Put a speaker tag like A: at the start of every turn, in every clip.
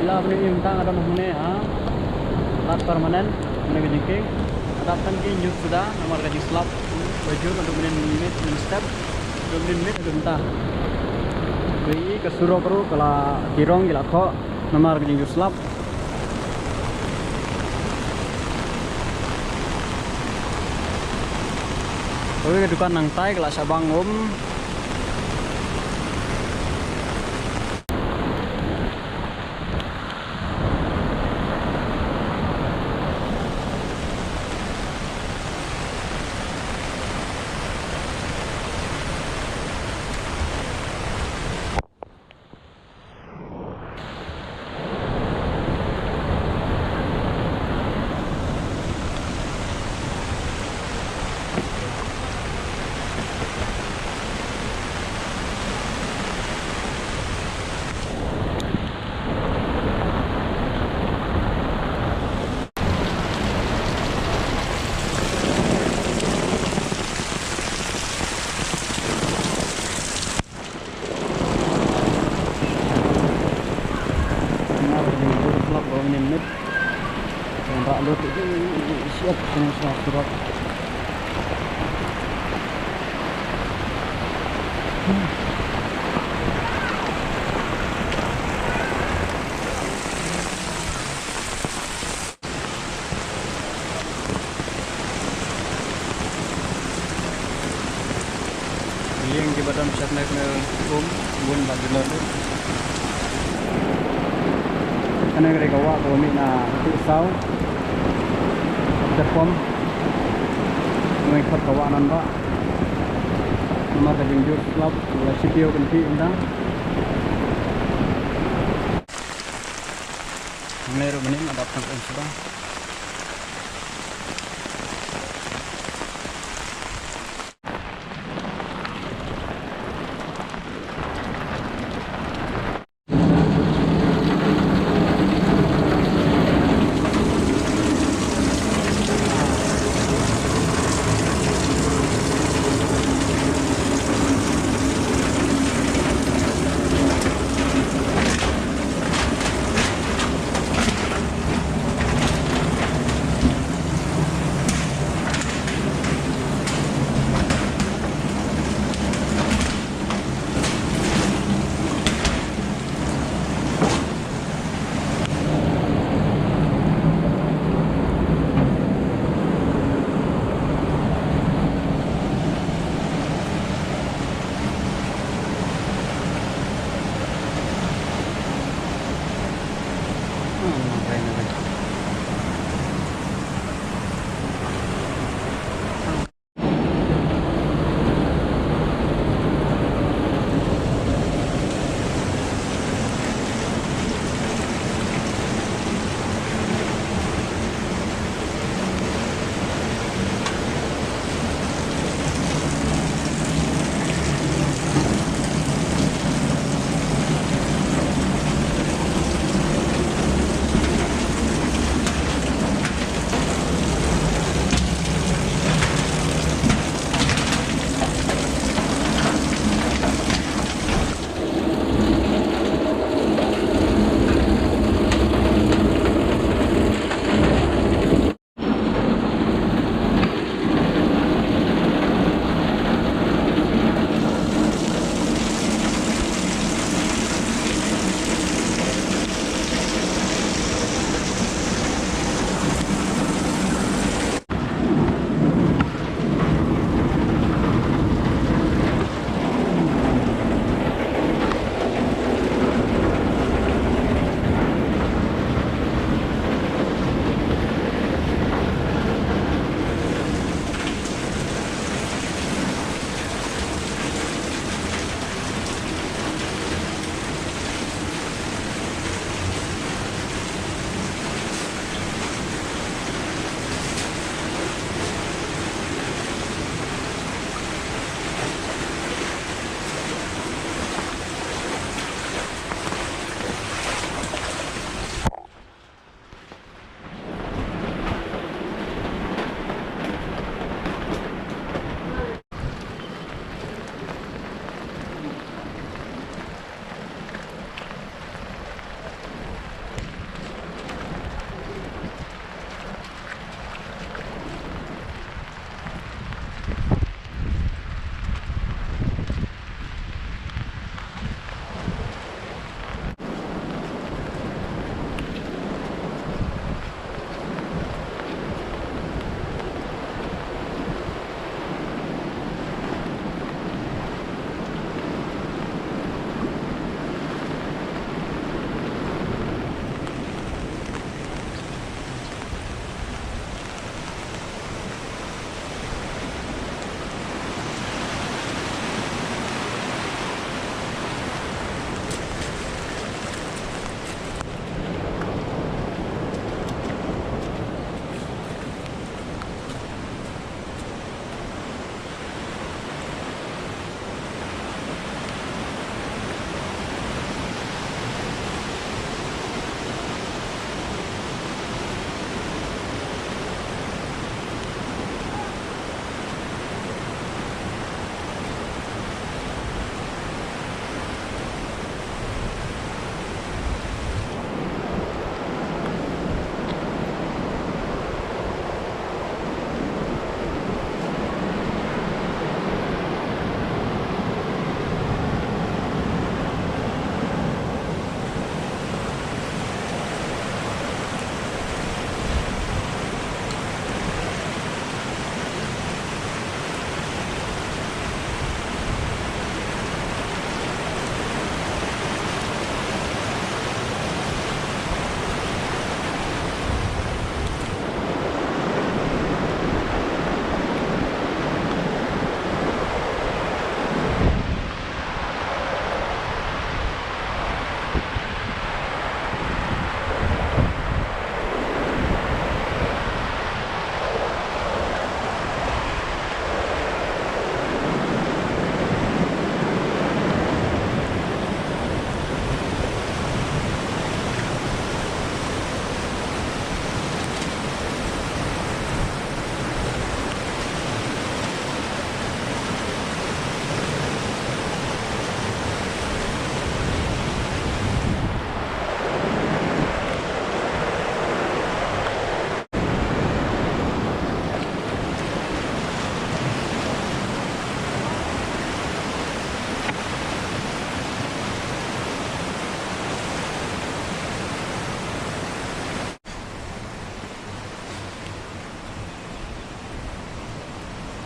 A: Sila beli tentang ada mahmune plat permanen mana kejengking adaptan ki nyuk sudah nomor gaji slab baju untuk menit step 2 menit ada mentah beli ke suro keru kala tirong gila kok nomor gaji slab tapi ke dukan nang tai kala sabang menit yang tak lu siap semua surat yang di badan siap naik ke bun bagi lalu karena mereka wak kalau mina pisau terpom mengikut kawanan pak nomor kejengjuk slab mulai CPO kenti undang meneru menin adaptan sudah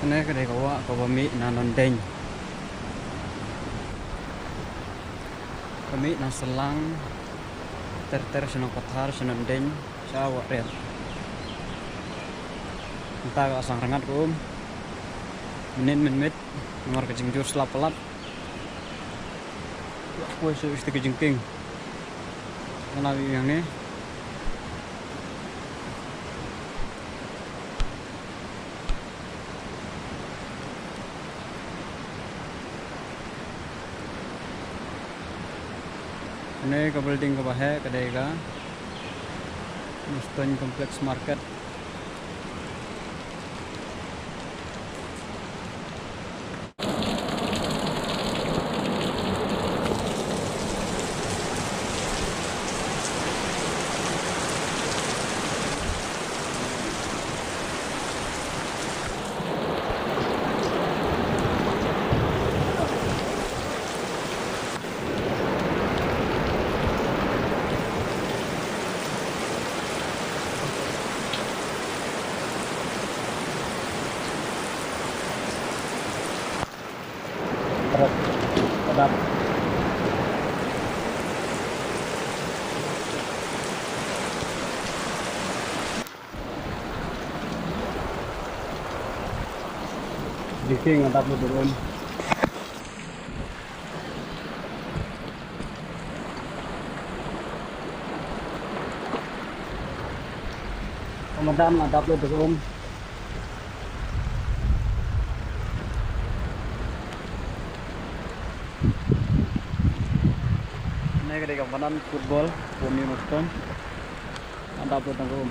A: Ini kedai kau bami nanon deng. Kami nang selang ter senang kothar senang deng sawak red. Entah ke asang rengat kum. Menit nomor kejing jur selap pelat. Kue isti kejengking. Menawi yang ni. Ini ke building ke bawah kedai ka Mustang Complex Market. Sedap. Diking mantap lu turun. Pemadam mantap lu turun. Ini kedai kampanan football Bumi Muston. Mantap lu turun.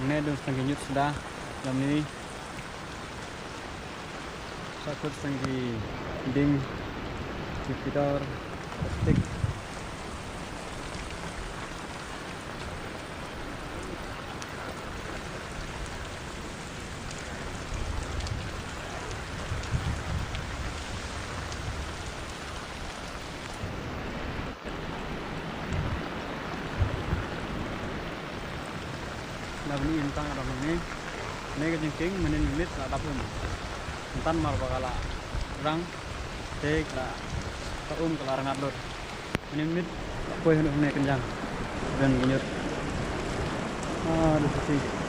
A: Ini dun setengah nyut sudah jam ini. Sakut setengah ding Jupiter stick. Nah ini intang ada ini kejengking menit lah dapun entan mal bakala orang cek lah kelarang adur menit apa yang kenyang dan genyut aduh sih.